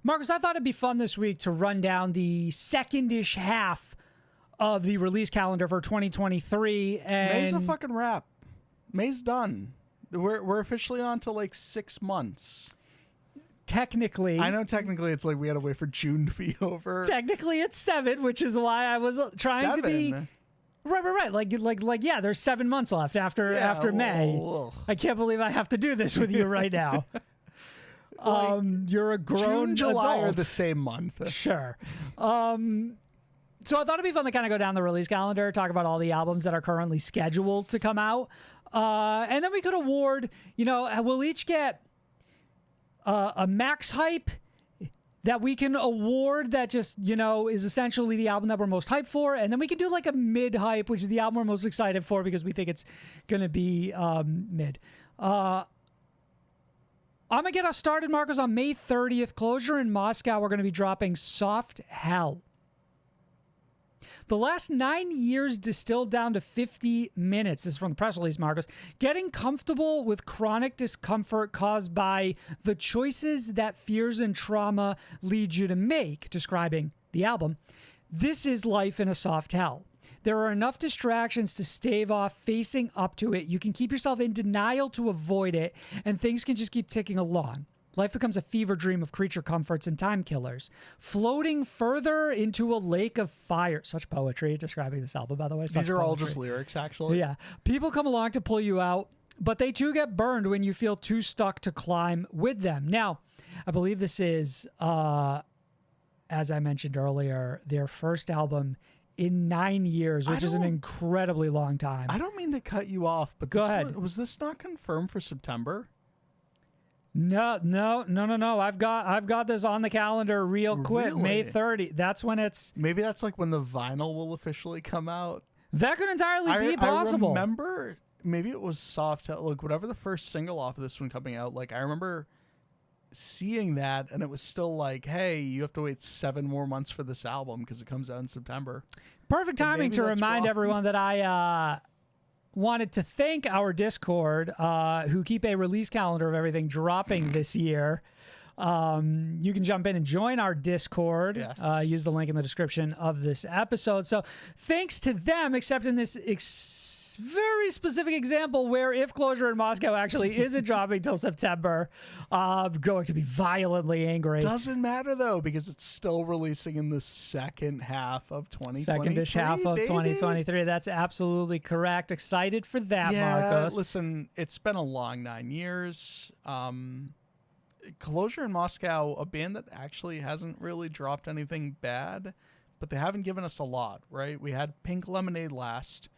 Marcus, I thought it'd be fun this week to run down the second-ish half of the release calendar for 2023. And May's a fucking wrap. May's done. We're officially on to like 6 months. Technically, I know technically it's like we had to wait for June to be over. Technically, it's 7, which is why I was trying to be right. Like, yeah, there's 7 months left after May. I can't believe I have to do this with you right now. You're a grown June, July adult. are the same month. Sure. So I thought it'd be fun to kind of go down the release calendar, talk about all the albums that are currently scheduled to come out, and then we could award. We'll each get a max hype that we can award that just, is essentially the album that we're most hyped for. And then we can do like a mid hype, which is the album we're most excited for because we think it's going to be mid. I'm going to get us started, Marcos, on May 30th. Closure in Moscow, we're going to be dropping Soft Hell. The last 9 years distilled down to 50 minutes. This is from the press release, Marcos. Getting comfortable with chronic discomfort caused by the choices that fears and trauma lead you to make, describing the album. This is life in a soft hell. There are enough distractions to stave off facing up to it. You can keep yourself in denial to avoid it, and things can just keep ticking along. Life becomes a fever dream of creature comforts and time killers, floating further into a lake of fire. Such poetry describing this album, by the way. These are all just lyrics, actually. Yeah. People come along to pull you out, but they too get burned when you feel too stuck to climb with them. Now, I believe this is, as I mentioned earlier, their first album in 9 years, which is an incredibly long time. I don't mean to cut you off, but go ahead. Was this not confirmed for September? No. I've got this on the calendar real quick. Really? May 30. That's when it's. Maybe that's like when the vinyl will officially come out. That could entirely be possible. I remember maybe it was Soft Hell, like whatever the first single off of this one coming out. Like I remember seeing that, and it was still like, hey, you have to wait 7 more months for this album because it comes out in September. Perfect timing to remind everyone that I wanted to thank our Discord, who keep a release calendar of everything dropping this year. You can jump in and join our Discord. Yes. Use the link in the description of this episode. So thanks to them, except in this very specific example where if Closure in Moscow actually isn't dropping till September, I'm going to be violently angry. Doesn't matter though, because it's still releasing in the second half of 2023. Second-ish half of 2023. That's absolutely correct. Excited for that, Marcos. Listen, it's been a long 9 years. Closure in Moscow, a band that actually hasn't really dropped anything bad, but they haven't given us a lot, right? We had Pink Lemonade last.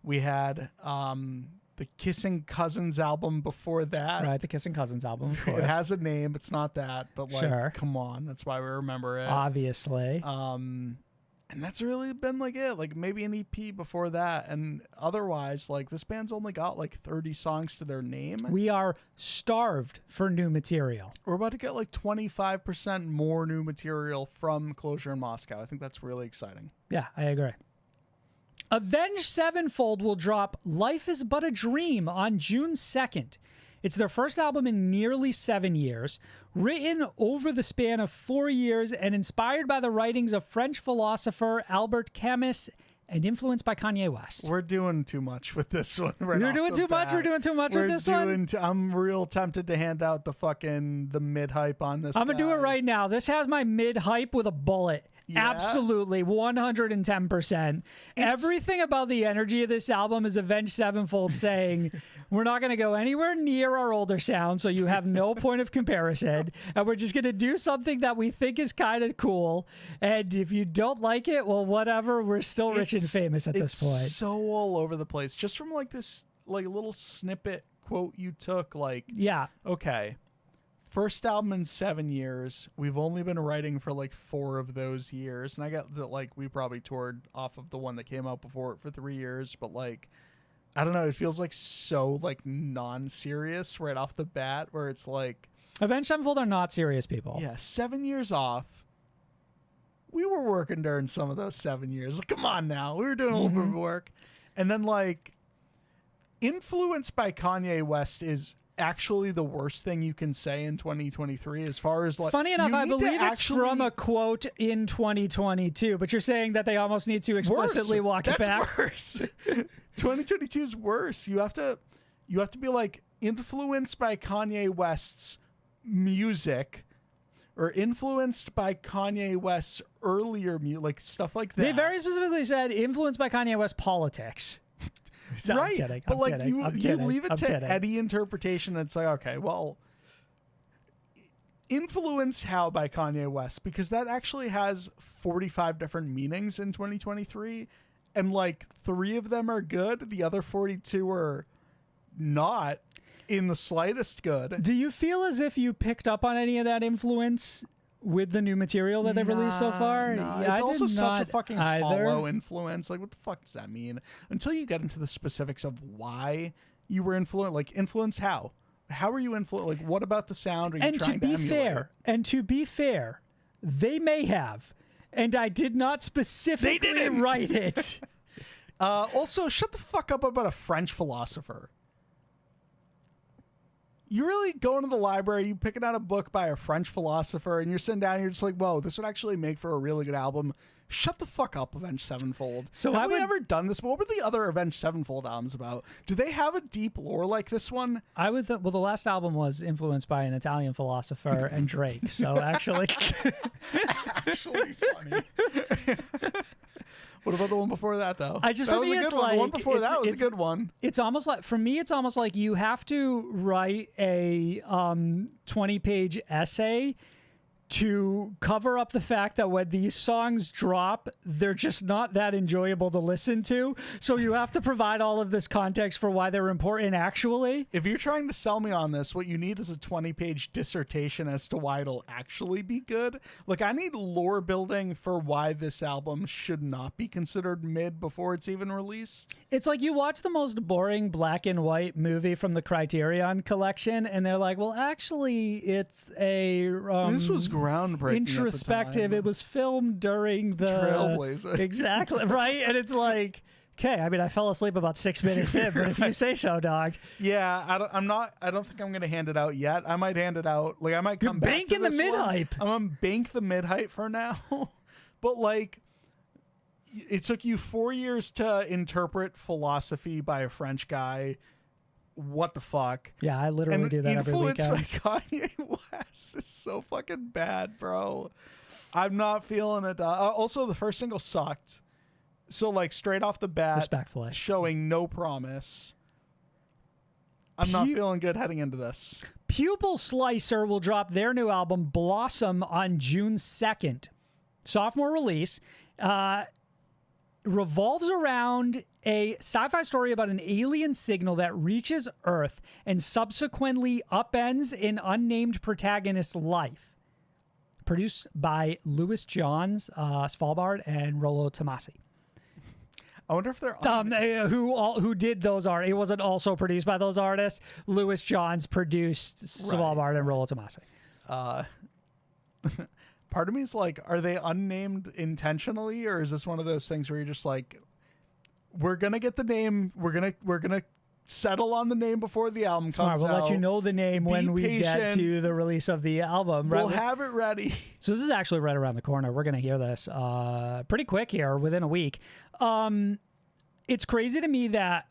We had the Kissing Cousins album before that. Right, the Kissing Cousins album, of course. It has a name. It's not that, but like, sure. Come on. That's why we remember it. Obviously. And that's really been like it. Like maybe an EP before that. And otherwise, like this band's only got like 30 songs to their name. We are starved for new material. We're about to get like 25% more new material from Closure in Moscow. I think that's really exciting. Yeah, I agree. Avenged Sevenfold will drop Life is But a Dream on June 2nd. It's their first album in nearly 7 years, written over the span of 4 years and inspired by the writings of French philosopher Albert Camus and influenced by Kanye West. We're doing too much with this one right You're off doing the too much? bat. We're doing too much with this one? I'm real tempted to hand out the mid-hype on this I'm going to do it right now. This has my mid-hype with a bullet. Yeah? Absolutely, 110%. Everything about the energy of this album is Avenged Sevenfold saying, we're not going to go anywhere near our older sound, so you have no point of comparison, and we're just going to do something that we think is kind of cool, and if you don't like it, well, whatever, we're still rich and famous at this point. It's so all over the place. Just from like this like little snippet quote you took, like, yeah, okay. First album in 7 years. We've only been writing for like 4 of those years. And I got that like we probably toured off of the one that came out before it for 3 years. But like, I don't know. It feels like so like non-serious right off the bat where it's like. Avenged Sevenfold are not serious people. Yeah. 7 years off. We were working during some of those 7 years. Like, come on now. We were doing a little bit of work. And then like influenced by Kanye West is actually the worst thing you can say in 2023 as far as like. Funny enough, you I need to believe it's actually- from a quote in 2022, but you're saying that they almost need to explicitly walk it back. Worse. 2022 is worse. You have to be like influenced by Kanye West's music or influenced by Kanye West's earlier music, like stuff like that. They very specifically said influenced by Kanye West politics. No, right. I'm kidding. But I'm like kidding. you leave it to any interpretation and it's like, okay, well, influenced how by Kanye West, because that actually has 45 different meanings in 2023 and like 3 of them are good, the other 42 are not in the slightest good. Do you feel as if you picked up on any of that influence with the new material that they've released so far? Nah, Yeah, it's I also did such a not fucking either. hollow influence. Like, what the fuck does that mean? Until you get into the specifics of why you were influenced, like influenced how? How are you influenced? Like, what about the sound are you And trying to be emulate? to be fair, they may have, and I did not specifically write it. Also, shut the fuck up about a French philosopher. You really go into the library, you picking out a book by a French philosopher, and you're sitting down and you're just like, whoa, this would actually make for a really good album. Shut the fuck up, Avenged Sevenfold. So have we ever done this? What were the other Avenged Sevenfold albums about? Do they have a deep lore like this one? I would well, the last album was influenced by an Italian philosopher and Drake. So actually, Actually funny. What about the one before that, though? I just that for was me, a good it's one. like The one before that was a it's- good one. It's almost like, for me, it's almost like you have to write a 20-page essay to cover up the fact that when these songs drop, they're just not that enjoyable to listen to. So you have to provide all of this context for why they're important actually. If you're trying to sell me on this, what you need is a 20-page dissertation as to why it'll actually be good. Like, I need lore building for why this album should not be considered mid before it's even released. It's like you watch the most boring black and white movie from the Criterion collection, and they're like, well, actually, it's a... This was groundbreaking. introspective. It was filmed during the... Trailblazer. Exactly, right? And it's like... Okay, I mean, I fell asleep about 6 minutes in, but if you say so, dog. Yeah, I don't think I'm gonna hand it out yet. I might hand it out. Like, I might come back to banking the this one. mid-hype. I'm gonna bank the mid-hype for now. But like, it took you 4 years to interpret philosophy by a French guy. What the fuck? Yeah, I literally do that every influenced weekend. by Kanye West is so fucking bad, bro. I'm not feeling it. Also, the first single sucked. So, like, straight off the bat, Respectfully. showing no promise. I'm not feeling good heading into this. Pupil Slicer will drop their new album, Blossom, on June 2nd. Sophomore release. Revolves around a sci-fi story about an alien signal that reaches Earth and subsequently upends an unnamed protagonist's life. Produced by Louis Johns, Svalbard, and Rollo Tomasi. I wonder if they're who did those art. It wasn't also produced by those artists. Louis Johns produced Svalbard and Rollo Tomasi. Part of me is like, are they unnamed intentionally, or is this one of those things where you're just like, we're gonna get the name, we're gonna settle on the name before the album comes We'll out. let you know the name when we get patient. to the release of the album. We'll have it ready. So this is actually right around the corner. We're going to hear this pretty quick here, within a week. It's crazy to me that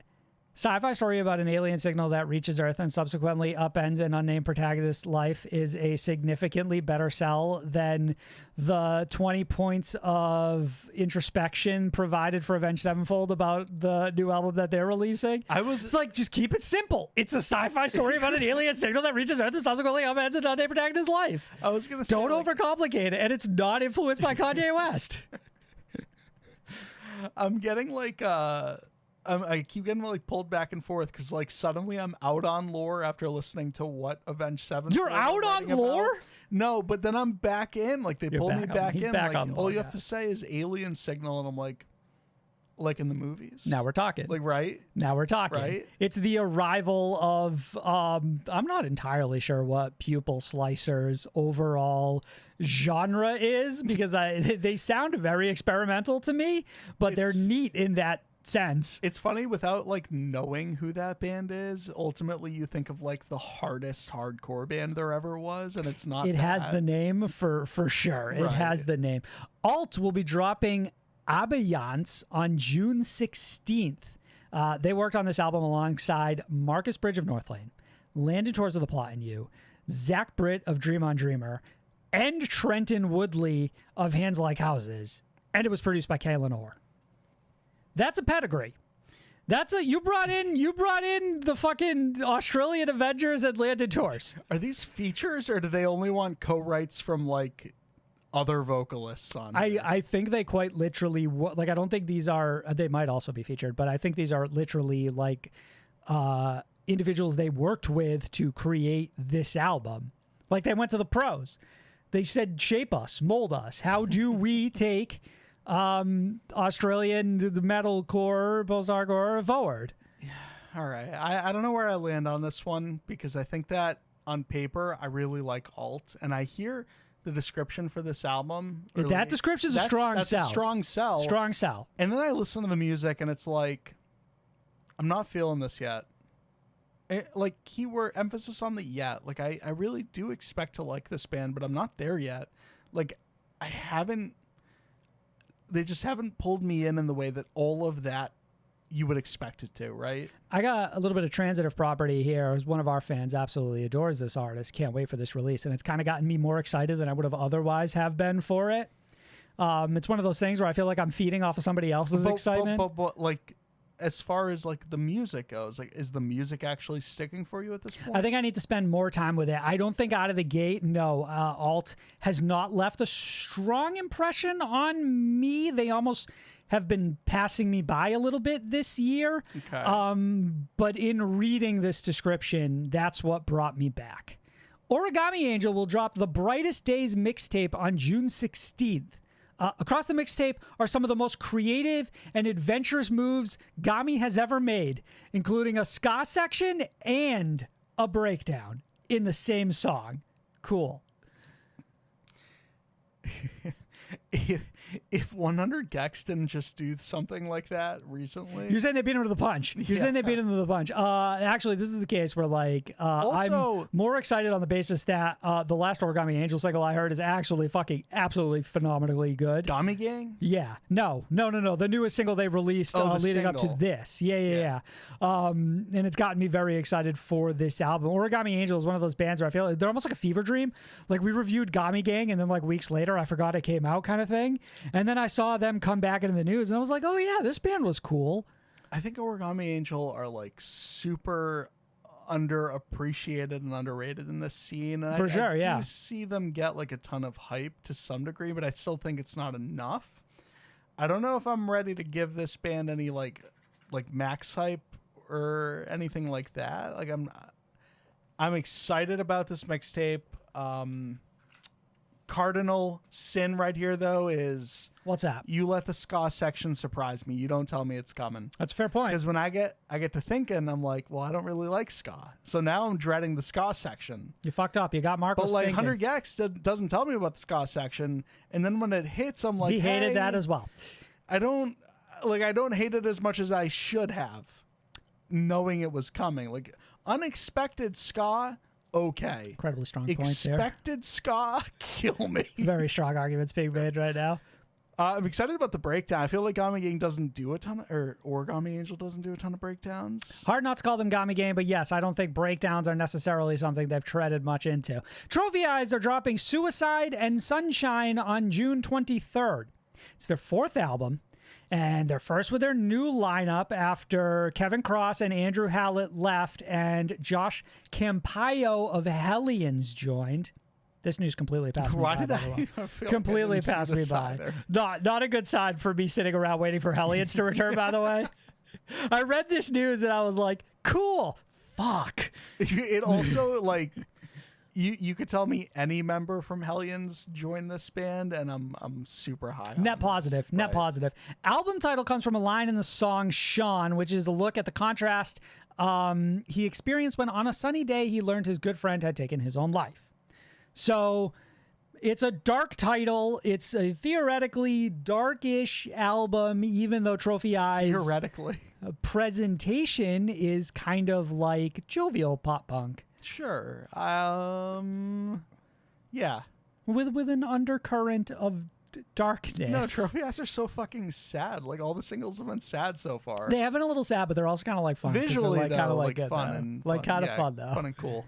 sci-fi story about an alien signal that reaches Earth and subsequently upends an unnamed protagonist's life is a significantly better sell than the 20 points of introspection provided for Avenged Sevenfold about the new album that they're releasing. It's like, just keep it simple. It's a sci-fi story about an alien signal that reaches Earth and subsequently upends an unnamed protagonist's life. I was gonna say, Don't overcomplicate it, and it's not influenced by Kanye West. I'm getting like I keep getting like pulled back and forth because like suddenly I'm out on lore after listening to what Avenged Sevenfold. You're out on lore? No, but then I'm back in. Like they pulled me back He's in. back Like on all lore, you have yeah. to say is alien signal, and I'm like in the movies. Now we're talking. Like right. Now we're talking. Right? It's the arrival of I'm not entirely sure what Pupil Slicers overall genre is, because they sound very experimental to me, but they're neat in that sense. It's funny, without like knowing who that band is, ultimately you think of like the hardest hardcore band there ever was, and it's not. It has the name for sure. It has the name. Alt will be dropping Abeyance on June 16th. They worked on this album alongside Marcus Bridge of Northlane, Landon Tours of the Plot and You, Zach Britt of Dream on Dreamer, and Trenton Woodley of Hands Like Houses. And it was produced by Kay Lenore. That's a pedigree. You brought in the fucking Australian Avengers and Landon Tours. Are these features, or do they only want co-writes from like other vocalists on it? I think they quite literally like, I don't think these are, they might also be featured, but I think these are literally like individuals they worked with to create this album. Like, they went to the pros. They said, shape us, mold us. How do we take Australian metalcore, post-hardcore forward? All right. I don't know where I land on this one, because I think that on paper I really like Alt, and I hear the description for this album. That description is a strong that's sell. A strong sell. Strong sell. And then I listen to the music, and it's like, I'm not feeling this yet. Like, keyword emphasis on the yet. Like, I really do expect to like this band, but I'm not there yet. Like, they just haven't pulled me in the way that all of that you would expect it to, right? I got a little bit of transitive property here. One of our fans absolutely adores this artist. Can't wait for this release. And it's kind of gotten me more excited than I would have otherwise have been for it. It's one of those things where I feel like I'm feeding off of somebody else's excitement. But like, as far as like the music goes, like, is the music actually sticking for you at this point? I think I need to spend more time with it. I don't think out of the gate, no. Alt has not left a strong impression on me. They almost have been passing me by a little bit this year. Okay. But in reading this description, that's what brought me back. Origami Angel will drop the Brightest Days mixtape on June 16th. Across the mixtape are some of the most creative and adventurous moves Gami has ever made, including a ska section and a breakdown in the same song. Cool. If 100 Gex didn't just do something like that recently, You're saying they beat him to the punch. Actually, this is the case where, like, I'm more excited on the basis that the last Origami Angel single I heard is actually fucking absolutely phenomenally good. Gami Gang? Yeah. No. The newest single they released leading up to this. Yeah. And it's gotten me very excited for this album. Origami Angel is one of those bands where I feel like they're almost like a fever dream. Like, we reviewed Gami Gang, and then like weeks later I forgot it came out, kind of thing. And then I saw them come back into the news, and I was like, oh yeah, this band was cool. I think Origami Angel are like super underappreciated and underrated in this scene. And I do see them get like a ton of hype to some degree, but I still think it's not enough. I don't know if I'm ready to give this band any like max hype or anything like that. Like, I'm excited about this mixtape. Cardinal sin right here, though, is... What's that? You let the ska section surprise me. You don't tell me it's coming. That's a fair point. Because when I get to thinking, I'm like, well, I don't really like ska. So now I'm dreading the ska section. You fucked up. You got Marcos But like thinking. 100 Gex doesn't tell me about the ska section. And then when it hits, I'm like, he hated that as well. I don't hate it as much as I should have, knowing it was coming. Like, unexpected ska... okay. Incredibly strong points there. Expected ska, kill me. Very strong arguments being made right now. I'm excited about the breakdown. I feel like Gami Gang doesn't do a ton of, or Origami Angel doesn't do a ton of breakdowns. Hard not to call them Gami Gang, but yes, I don't think breakdowns are necessarily something they've treaded much into. Trophy Eyes are dropping Suicide and Sunshine on June 23rd. It's their fourth album. And they're first with their new lineup after Kevin Cross and Andrew Hallett left and Josh Campaio of Hellions joined. This news completely passed me by. Why did I feel completely like I passed me by. either. Not a good sign for me sitting around waiting for Hellions to return, by the way. I read this news and I was like, cool. Fuck. It also, like... You could tell me any member from Hellions joined this band, and I'm super high. Net positive. Album title comes from a line in the song Sean, which is a look at the contrast he experienced when on a sunny day he learned his good friend had taken his own life. So It's a dark title. It's a theoretically darkish album, even though Trophy Eyes Theoretically. presentation is kind of like jovial pop punk. Sure. Yeah. With an undercurrent of darkness. No, Trophy Eyes are so fucking sad. Like, all the singles have been sad so far. They have been a little sad, but they're also kind of like fun. Visually, like, though, kind of like good, fun though. and like kind of yeah, fun though. Fun and cool.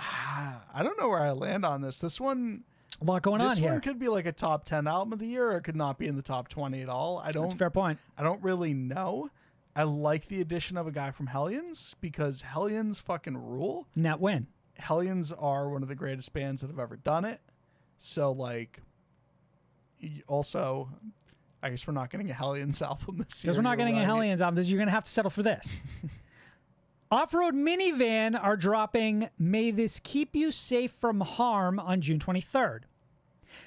I don't know where I land on this. This one, A lot going on this here. one could be like a top 10 album of the year, or it could not be in the top 20 at all. That's a fair point. I don't really know. I like the addition of a guy from Hellions because Hellions fucking rule. Net win. Hellions are one of the greatest bands that have ever done it. So, like, also, I guess we're not getting a Hellions album this year. Because we're not getting a right? Hellions album. You're going to have to settle for this. Off-Road Minivan are dropping May This Keep You Safe from Harm on June 23rd.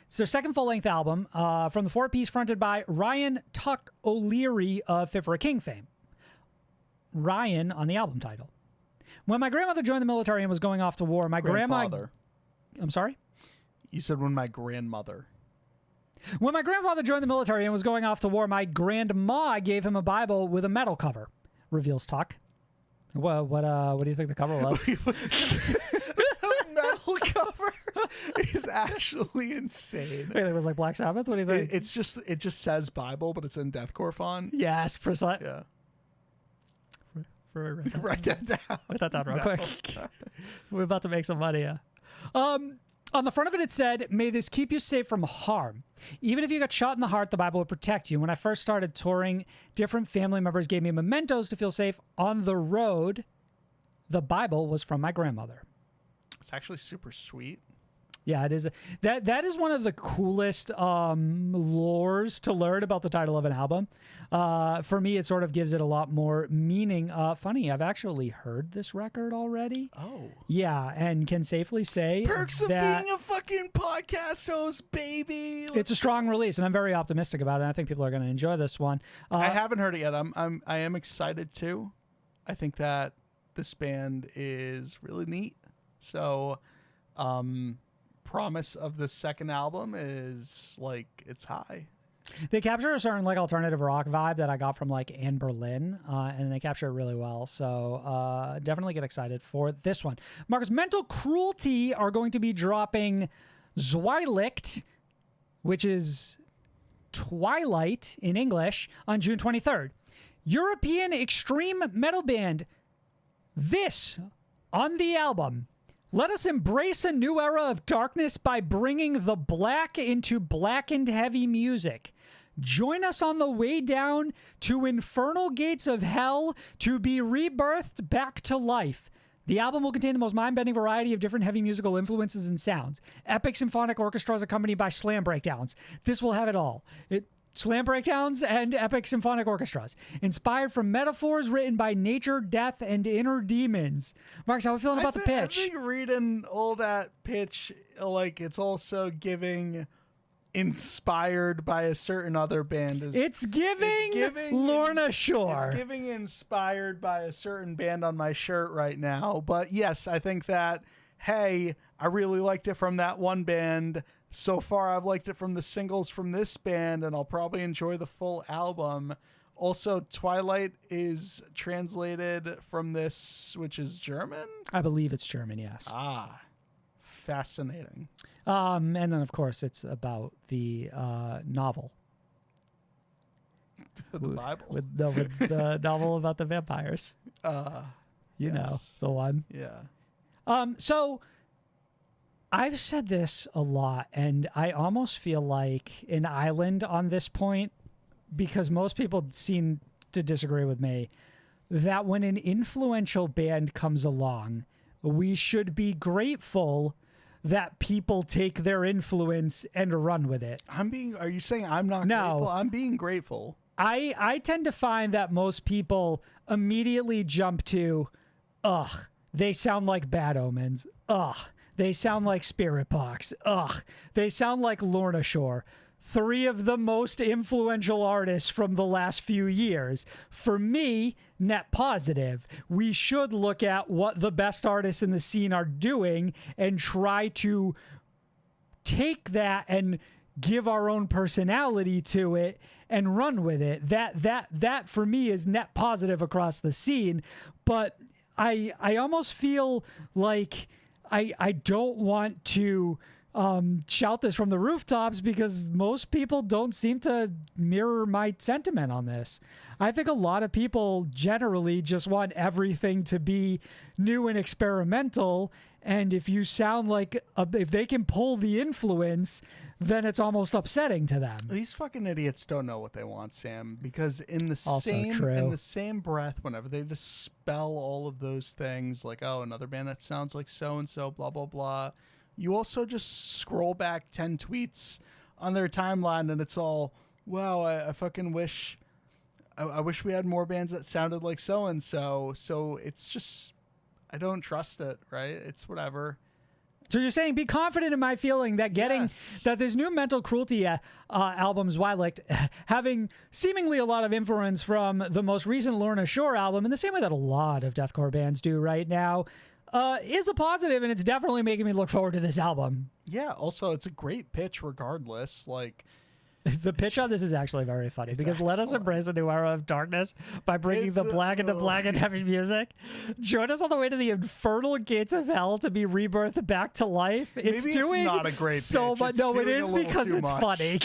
It's their second full-length album from the four-piece fronted by Ryan Tuck O'Leary of Fit for a King fame. Ryan on the album title. When my grandmother joined the military and was going off to war, my Grandfather. I'm sorry? You said when my grandmother. When my grandfather joined the military and was going off to war, my grandma gave him a Bible with a metal cover, reveals Tuck. What do you think the cover was? The metal cover is actually insane. Wait, it was like Black Sabbath? What do you think? It just says Bible, but it's in deathcore font. Yes, precisely. Yeah. Write Write that down. that down real quick. We're about to make some money. Yeah. On the front of it, it said, "May this keep you safe from harm. Even if you got shot in the heart, the Bible will protect you. When I first started touring, different family members gave me mementos to feel safe on the road. The Bible was from my grandmother." It's actually super sweet. Yeah, it is. That is one of the coolest lores to learn about the title of an album. For me, it sort of gives it a lot more meaning. Funny, I've actually heard this record already. Oh. Yeah, and can safely say Perks of that being a fucking podcast host, baby. it's a strong release, and I'm very optimistic about it. I think people are going to enjoy this one. I haven't heard it yet. I am excited too. I think that this band is really neat. So, promise of the second album is like it's high. They capture a certain like alternative rock vibe that I got from like Anne Berlin, and they capture it really well. So definitely get excited for this one. Marcus, Mental Cruelty are going to be dropping Zweiligt, which is Twilight in English, on June 23rd. European extreme metal band. This on the album. Let us embrace a new era of darkness by bringing the black into blackened heavy music. Join us on the way down to infernal gates of hell to be rebirthed back to life. The album will contain the most mind-bending variety of different heavy musical influences and sounds. Epic symphonic orchestras accompanied by slam breakdowns. This will have it all. Slam breakdowns and epic symphonic orchestras. Inspired from metaphors written by nature, death, and inner demons. Marcus, how are we feeling about the pitch? I think reading all that pitch, like, it's also giving inspired by a certain other band. It's giving Lorna Shore. It's giving inspired by a certain band on my shirt right now. But yes, I think that, hey, I really liked it from that one band. So far, I've liked it from the singles from this band, and I'll probably enjoy the full album. Also, Twilight is translated from this, which is German? I believe it's German, yes. Ah, fascinating. And then, of course, it's about the novel. The Bible? With the novel about the vampires. You know, the one. Yeah. So I've said this a lot, and I almost feel like an island on this point because most people seem to disagree with me that when an influential band comes along, we should be grateful that people take their influence and run with it. Are you saying I'm not grateful? I'm being grateful. I tend to find that most people immediately jump to, ugh, they sound like Bad Omens. Ugh. They sound like Spirit Box. Ugh. They sound like Lorna Shore. Three of the most influential artists from the last few years. For me, net positive. We should look at what the best artists in the scene are doing and try to take that and give our own personality to it and run with it. That for me is net positive across the scene. But I almost feel like I don't want to shout this from the rooftops because most people don't seem to mirror my sentiment on this. I think a lot of people generally just want everything to be new and experimental. And if you sound like, if they can pull the influence, then it's almost upsetting to them. These fucking idiots don't know what they want, Sam, because in the same breath, whenever they dispel all of those things, like, oh, another band that sounds like so-and-so, blah, blah, blah, you also just scroll back 10 tweets on their timeline and it's all, wow, I fucking wish, I wish we had more bands that sounded like so-and-so. So it's just, I don't trust it, right? It's whatever. So you're saying be confident in my feeling that that this new Mental Cruelty album, Zweilig, having seemingly a lot of influence from the most recent Lorna Shore album, in the same way that a lot of deathcore bands do right now, is a positive, and it's definitely making me look forward to this album. Yeah, also, it's a great pitch regardless. Like, the pitch on this is actually very funny because let us embrace a new era of darkness by bringing the black into black and heavy music. Join us on the way to the infernal gates of hell to be rebirthed back to life. It's doing not a great so pitch. much. No, it is because it's funny.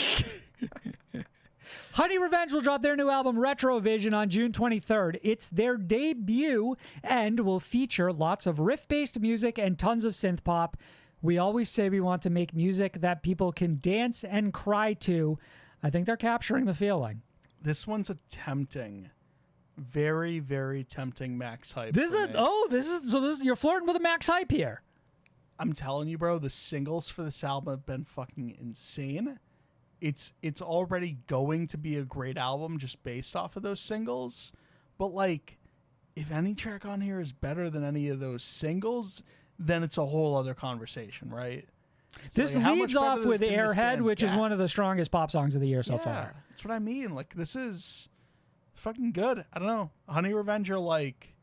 Honey Revenge will drop their new album Retrovision on June 23rd. It's their debut and will feature lots of riff-based music and tons of synth pop. We always say we want to make music that people can dance and cry to. I think they're capturing the feeling. This one's a tempting, very, very tempting max hype. This is you're flirting with a max hype here. I'm telling you, bro, the singles for this album have been fucking insane. It's already going to be a great album just based off of those singles. But like, if any track on here is better than any of those singles, then it's a whole other conversation, right? This leads off with Airhead, which is one of the strongest pop songs of the year so far. That's what I mean. Like, this is fucking good. I don't know. Honey Revenge are like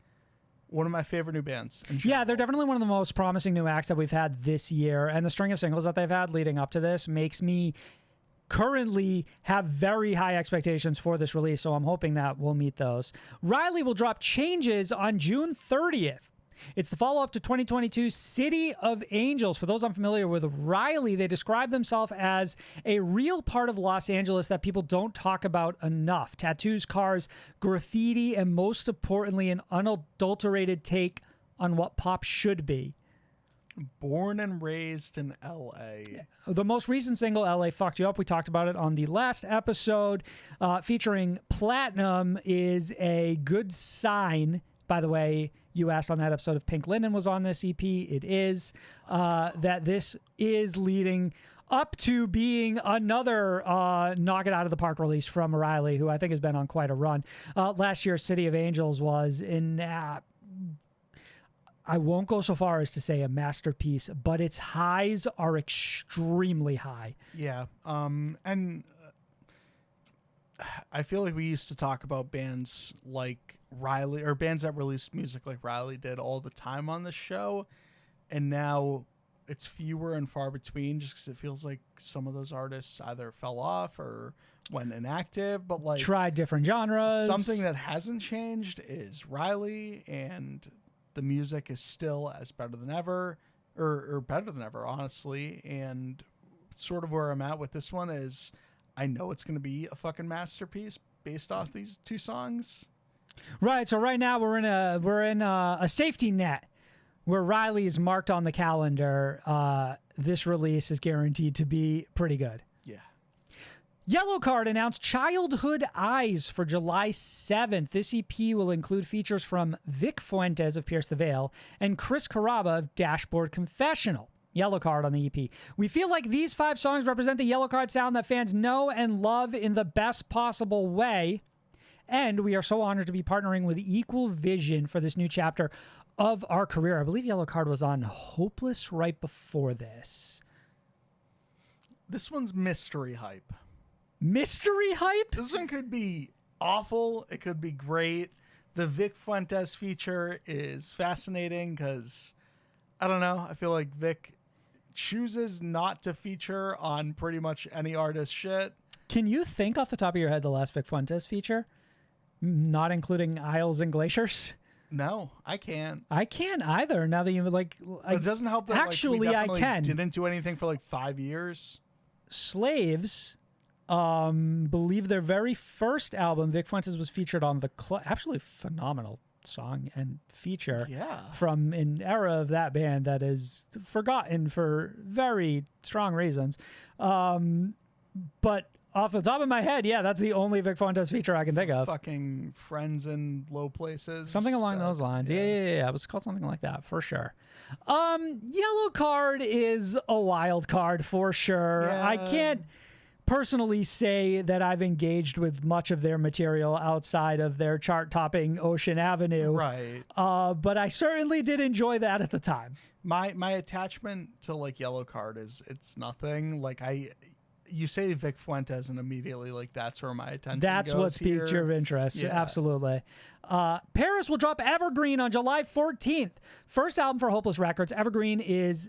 one of my favorite new bands. Yeah, they're definitely one of the most promising new acts that we've had this year. And the string of singles that they've had leading up to this makes me currently have very high expectations for this release. So I'm hoping that we'll meet those. Riley will drop Changes on June 30th. It's the follow-up to 2022's City of Angels. For those unfamiliar with Riley, they describe themselves as a real part of Los Angeles that people don't talk about enough. Tattoos, cars, graffiti, and most importantly, an unadulterated take on what pop should be. Born and raised in L.A. The most recent single, L.A. Fucked You Up, we talked about it on the last episode, featuring Platinum, is a good sign. By the way, you asked on that episode if Pink Linen was on this EP. It is. That this is leading up to being another knock it out of the park release from Riley, who I think has been on quite a run. Last year, City of Angels was in... I won't go so far as to say a masterpiece, but its highs are extremely high. Yeah. And I feel like we used to talk about bands like Riley, or bands that released music like Riley did all the time on the show. And now it's fewer and far between just because it feels like some of those artists either fell off or went inactive, but like tried different genres. Something that hasn't changed is Riley, and the music is still as better than ever, or better than ever, honestly. And sort of where I'm at with this one is I know it's going to be a fucking masterpiece based off these two songs. Right. So right now we're in a safety net where Riley is marked on the calendar. This release is guaranteed to be pretty good. Yeah. Yellowcard announced Childhood Eyes for July 7th. This EP will include features from Vic Fuentes of Pierce the Veil and Chris Carrabba of Dashboard Confessional. Yellowcard on the EP. We feel like these 5 songs represent the Yellowcard sound that fans know and love in the best possible way. And we are so honored to be partnering with Equal Vision for this new chapter of our career. I believe Yellowcard was on Hopeless right before this. This one's mystery hype. Mystery hype? This one could be awful. It could be great. The Vic Fuentes feature is fascinating because, I don't know, I feel like Vic chooses not to feature on pretty much any artist shit. Can you think off the top of your head the last Vic Fuentes feature? Not including Isles and Glaciers? No, I can't. I can't either. Now that you like, it doesn't help that actually we I can. Didn't do anything for like 5 years. Slaves, believe their very first album, Vic Fuentes was featured on the absolutely phenomenal song and feature. Yeah. From an era of that band that is forgotten for very strong reasons. But off the top of my head, yeah, that's the only Vic Fuentes feature I can think of. Fucking Friends in Low Places. Something along those lines. Yeah. It was called something like that for sure. Yellowcard is a wild card for sure. Yeah. I can't personally say that I've engaged with much of their material outside of their chart-topping Ocean Avenue. Right. But I certainly did enjoy that at the time. My attachment to like Yellowcard is it's nothing. Like you say Vic Fuentes and immediately like that's where my attention That's goes what's piqued your interest. Yeah. Absolutely. Pvris will drop Evergreen on July 14th. First album for Hopeless Records. Evergreen is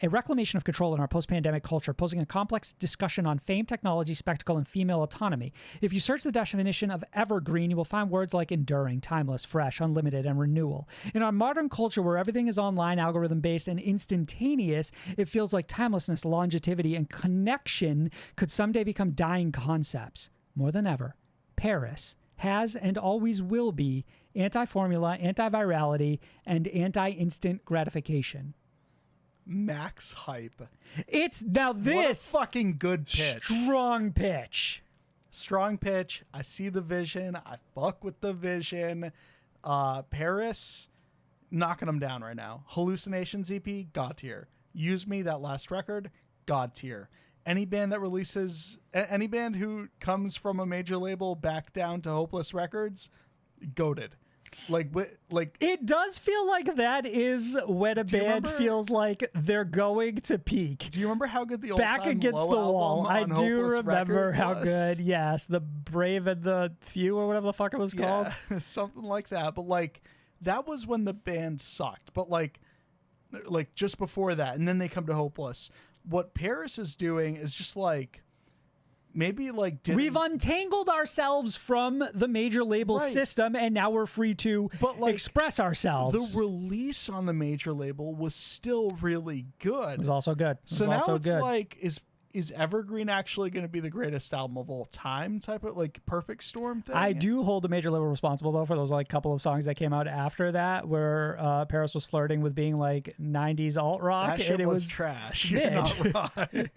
a reclamation of control in our post-pandemic culture, posing a complex discussion on fame, technology, spectacle, and female autonomy. If you search the definition of evergreen, you will find words like enduring, timeless, fresh, unlimited, and renewal. In our modern culture where everything is online, algorithm-based, and instantaneous, it feels like timelessness, longevity, and connection could someday become dying concepts. More than ever, Pvris has and always will be anti-formula, anti-virality, and anti-instant gratification. Max hype. It's now this what a fucking good pitch. Strong pitch. Strong pitch. I see the vision. I fuck with the vision. Pvris knocking them down right now. Hallucinations EP, God tier. Use Me, that last record, God tier. Any band that releases, any band who comes from a major label back down to Hopeless Records, goated. Like It does feel like that is when a band feels like they're going to peak. Do you remember how good the old Back Against the Wall? I do remember how good. Yes, the Brave and the Few or whatever the fuck it was called. Something like that. But like that was when the band sucked. But like just before that, and then they come to Hopeless. What Pvris is doing is just like maybe like we've untangled ourselves from the major label system, and now we're free to express ourselves. The release on the major label was still really good. It was also good. So now it's like, is Evergreen actually going to be the greatest album of all time type of like Perfect Storm thing? I do hold the major label responsible though for those like couple of songs that came out after that where Pvris was flirting with being like 90s alt rock. That shit and it was trash. You're not wrong.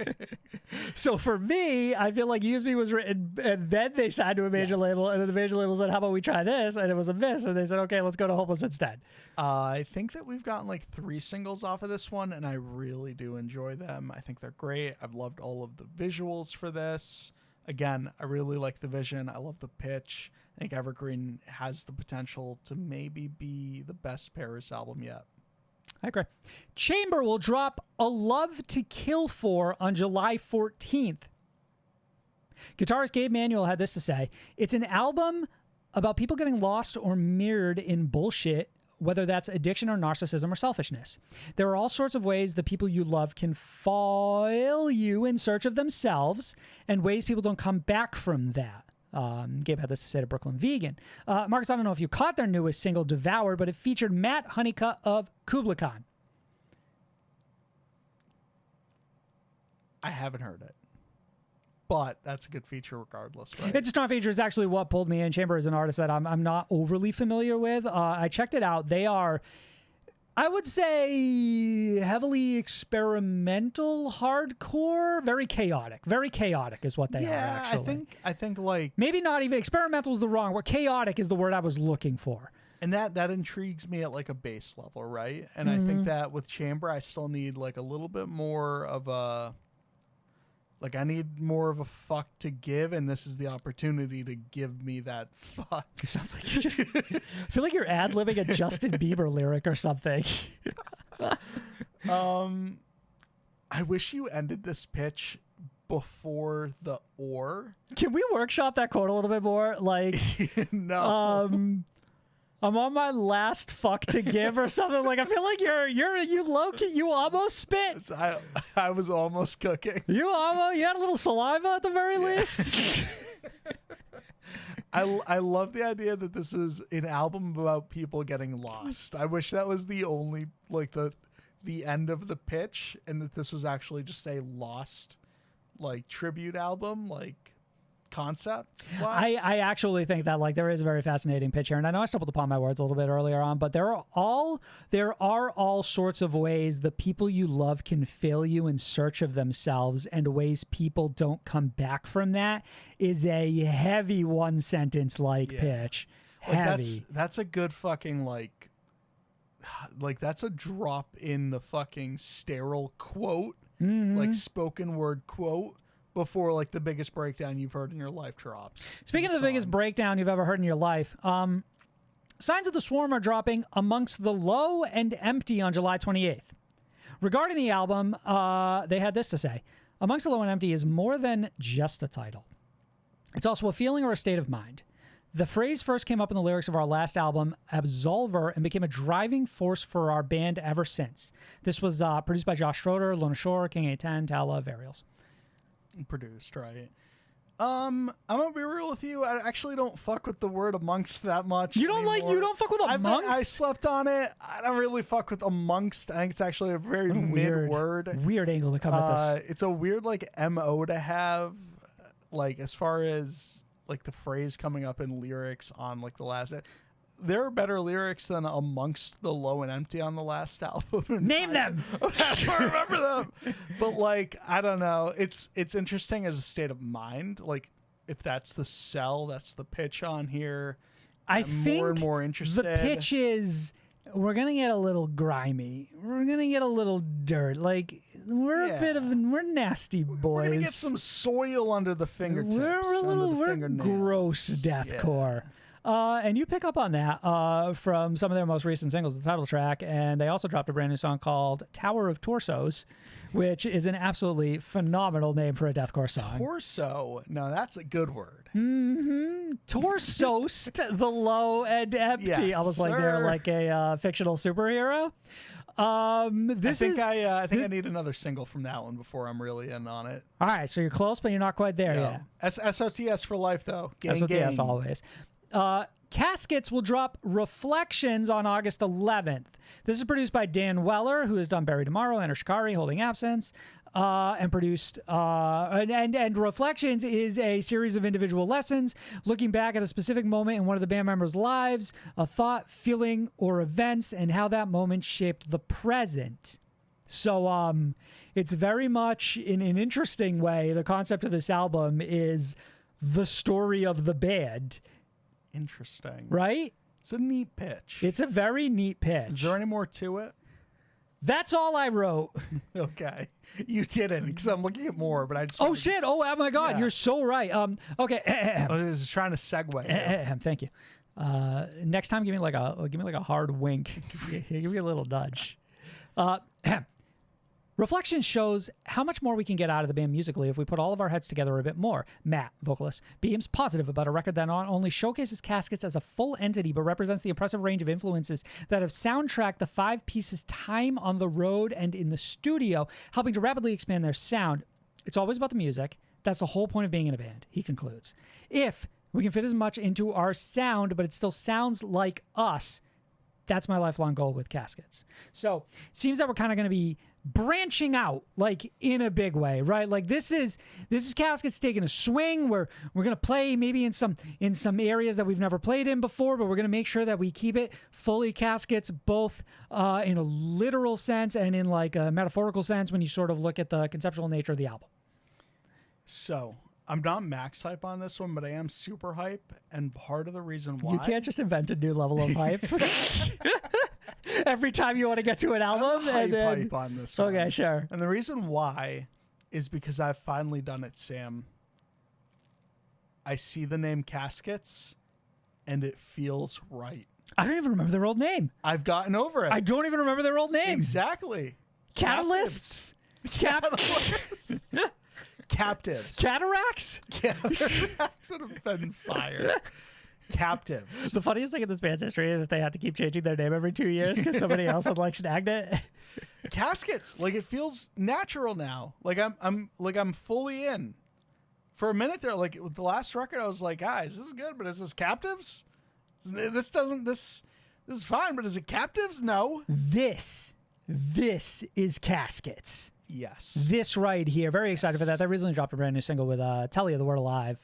So for me, I feel like Use Me was written and then they signed to a major label, and then the major label said, how about we try this? And it was a miss, and they said, okay, let's go to Hopeless instead. I think that we've gotten like 3 singles off of this one, and I really do enjoy them. I think they're great. I've loved all of the visuals for this. Again, I really like the vision. I love the pitch. I think Evergreen has the potential to maybe be the best Pvris album yet. I agree. Chamber will drop A Love to Kill For on July 14th. Guitarist Gabe Manuel had this to say: it's an album about people getting lost or mirrored in bullshit, whether that's addiction or narcissism or selfishness. There are all sorts of ways the people you love can foil you in search of themselves, and ways people don't come back from that. Gabe had this to say to Brooklyn Vegan. Marcus, I don't know if you caught their newest single, Devoured, but it featured Matt Honeycutt of Kubla Khan. I haven't heard it, but that's a good feature regardless, right? It's a strong feature. It's actually what pulled me in. Chamber is an artist that I'm not overly familiar with. I checked it out. They are, I would say, heavily experimental, hardcore, very chaotic. Very chaotic is what they are, actually. I think like... Maybe not even... Experimental is the wrong word. Chaotic is the word I was looking for. And that intrigues me at like a base level, right? And I think that with Chamber, I still need like a little bit more of a... Like, I need more of a fuck to give, and this is the opportunity to give me that fuck. It sounds like you just... I feel like you're ad-libbing a Justin Bieber lyric or something. I wish you ended this pitch before the or. Can we workshop that quote a little bit more? Like... No. I'm on my last fuck to give or something. Like, I feel like you low-key, you almost spit. I was almost cooking. You had a little saliva at the very least. I love the idea that this is an album about people getting lost. I wish that was the only, like, the end of the pitch, and that this was actually just a lost, like, tribute album, like, concept. I actually think that, like, there is a very fascinating pitch here, and I know I stumbled upon my words a little bit earlier on, but there are all sorts of ways the people you love can fail you in search of themselves, and ways people don't come back from that is a heavy one sentence pitch. Like, Heavy. that's a good fucking like that's a drop in the fucking sterile quote, like spoken word quote, before like the biggest breakdown you've heard in your life drops. Speaking of the biggest breakdown you've ever heard in your life, Signs of the Swarm are dropping Amongst the Low and Empty on July 28th. Regarding the album, they had this to say: Amongst the Low and Empty is more than just a title. It's also a feeling or a state of mind. The phrase first came up in the lyrics of our last album, Absolver, and became a driving force for our band ever since. This was produced by Josh Schroeder, Lona Shore, King A10, Tala, Varials. Produced, right? I'm gonna be real with you. I actually don't fuck with the word amongst that much. You don't anymore. you don't fuck with amongst? I slept on it. I don't really fuck with amongst. I think it's actually a very mid word. Weird angle to come at this. It's a weird like MO to have, like as far as like the phrase coming up in lyrics on like the last. There are better lyrics than Amongst the Low and Empty on the last album. Name them. I don't remember them. But like, I don't know. It's interesting as a state of mind. Like, if that's the sell, that's the pitch on here. I'm think more and more interested. The pitch is we're gonna get a little grimy. We're gonna get a little dirt. Like we're nasty boys. We're gonna get some soil under the fingertips. We're gross deathcore. And you pick up on that from some of their most recent singles, the title track, and they also dropped a brand new song called Tower of Torsos, which is an absolutely phenomenal name for a deathcore song. Torso? No, that's a good word. Mm-hmm. Torsost, the low and empty. Yes, almost like they're like a fictional superhero. I think I need another single from that one before I'm really in on it. All right, so you're close, but you're not quite there yet. SOTS for life, though. Gang, SOTS gang. always. Caskets will drop Reflections on August 11th. This is produced by Dan Weller, who has done Barry Tomorrow, Enter Shikari, Holding Absence, and produced. And Reflections is a series of individual lessons looking back at a specific moment in one of the band members' lives, a thought, feeling, or events, and how that moment shaped the present. So it's very much, in an interesting way, the concept of this album is the story of the band. Interesting. Right? It's a neat pitch. It's a very neat pitch. Is there any more to it? That's all I wrote. Okay. You didn't, because I'm looking at more, but I just... Oh, shit. Oh, my God. Yeah. You're so right. Okay. I was trying to segue. Thank you. Next time, give me like a hard wink. Give me a little nudge. Reflection shows how much more we can get out of the band musically if we put all of our heads together a bit more. Matt, vocalist, beams positive about a record that not only showcases Caskets as a full entity, but represents the impressive range of influences that have soundtracked the 5 pieces' time on the road and in the studio, helping to rapidly expand their sound. It's always about the music. That's the whole point of being in a band, he concludes. If we can fit as much into our sound, but it still sounds like us, that's my lifelong goal with Caskets. So it seems that we're kind of going to be branching out like in a big way, right? Like this is Caskets taking a swing where we're going to play maybe in some areas that we've never played in before, but we're going to make sure that we keep it fully Caskets, both in a literal sense and in like a metaphorical sense when you sort of look at the conceptual nature of the album. So I'm not max hype on this one, but I am super hype, and part of the reason why... You can't just invent a new level of hype. Every time you want to get to an album. Hype on this one. Okay, sure. And the reason why is because I've finally done it, Sam. I see the name Caskets, and it feels right. I don't even remember their old name. I've gotten over it. I don't even remember their old name. Exactly. Catalysts? Catalysts. Captives. Cataracts? Cataracts would have been fire. Captives. The funniest thing in this band's history is that they had to keep changing their name every 2 years because somebody else had like snagged it. Caskets. Like, it feels natural now. Like I'm fully in. For a minute there, like with the last record, I was like, guys, this is good, but is this Captives? This is fine, but is it Captives? No. This is Caskets. Yes. This right here. Very excited for that. They recently dropped a brand new single with Tell You the Word Alive.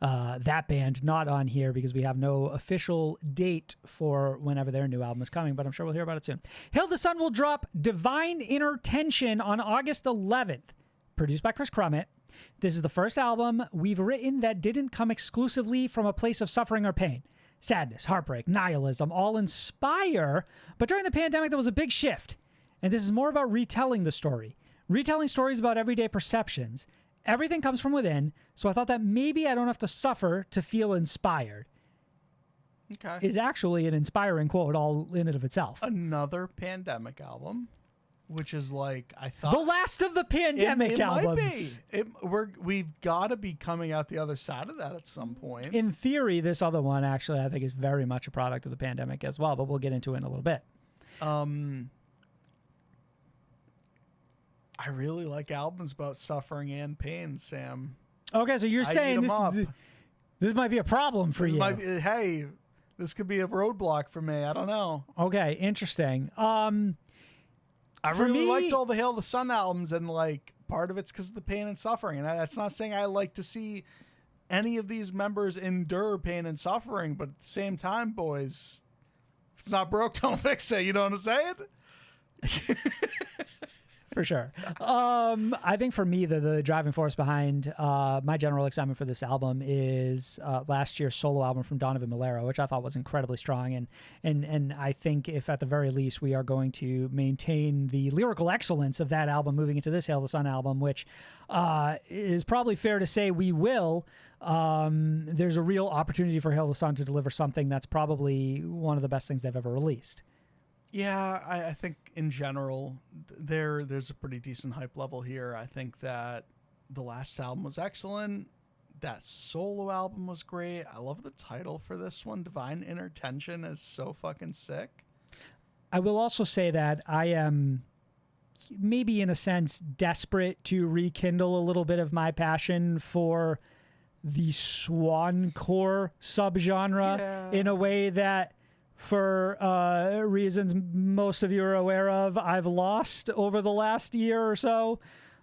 That band not on here because we have no official date for whenever their new album is coming, but I'm sure we'll hear about it soon. Hail the Sun will drop Divine Inner Tension on August 11th, produced by Chris Crummett. This is the first album we've written that didn't come exclusively from a place of suffering or pain. Sadness, heartbreak, nihilism all inspire, but during the pandemic there was a big shift. And this is more about retelling the story. Retelling stories about everyday perceptions. Everything comes from within, so I thought that maybe I don't have to suffer to feel inspired. Okay. Is actually an inspiring quote all in and of itself. Another pandemic album, which is like, I thought... The last of the pandemic albums. Might be. We've got to be coming out the other side of that at some point. In theory, this other one actually I think is very much a product of the pandemic as well, but we'll get into it in a little bit. I really like albums about suffering and pain, Sam. Okay, so you're saying this might be a problem for you. Hey, this could be a roadblock for me. I don't know. Okay, interesting. I really liked all the Hail the Sun albums, and like part of it's because of the pain and suffering. And that's not saying I like to see any of these members endure pain and suffering, but at the same time, boys, if it's not broke, don't fix it. You know what I'm saying? For sure. I think for me, the driving force behind my general excitement for this album is last year's solo album from Donovan Malero, which I thought was incredibly strong. And I think if at the very least we are going to maintain the lyrical excellence of that album moving into this Hail the Sun album, which is probably fair to say we will, there's a real opportunity for Hail the Sun to deliver something that's probably one of the best things they've ever released. Yeah, I think in general there's a pretty decent hype level here. I think that the last album was excellent. That solo album was great. I love the title for this one. Divine Inner Tension is so fucking sick. I will also say that I am maybe in a sense desperate to rekindle a little bit of my passion for the swancore subgenre in a way that, for reasons most of you are aware of, I've lost over the last year or so.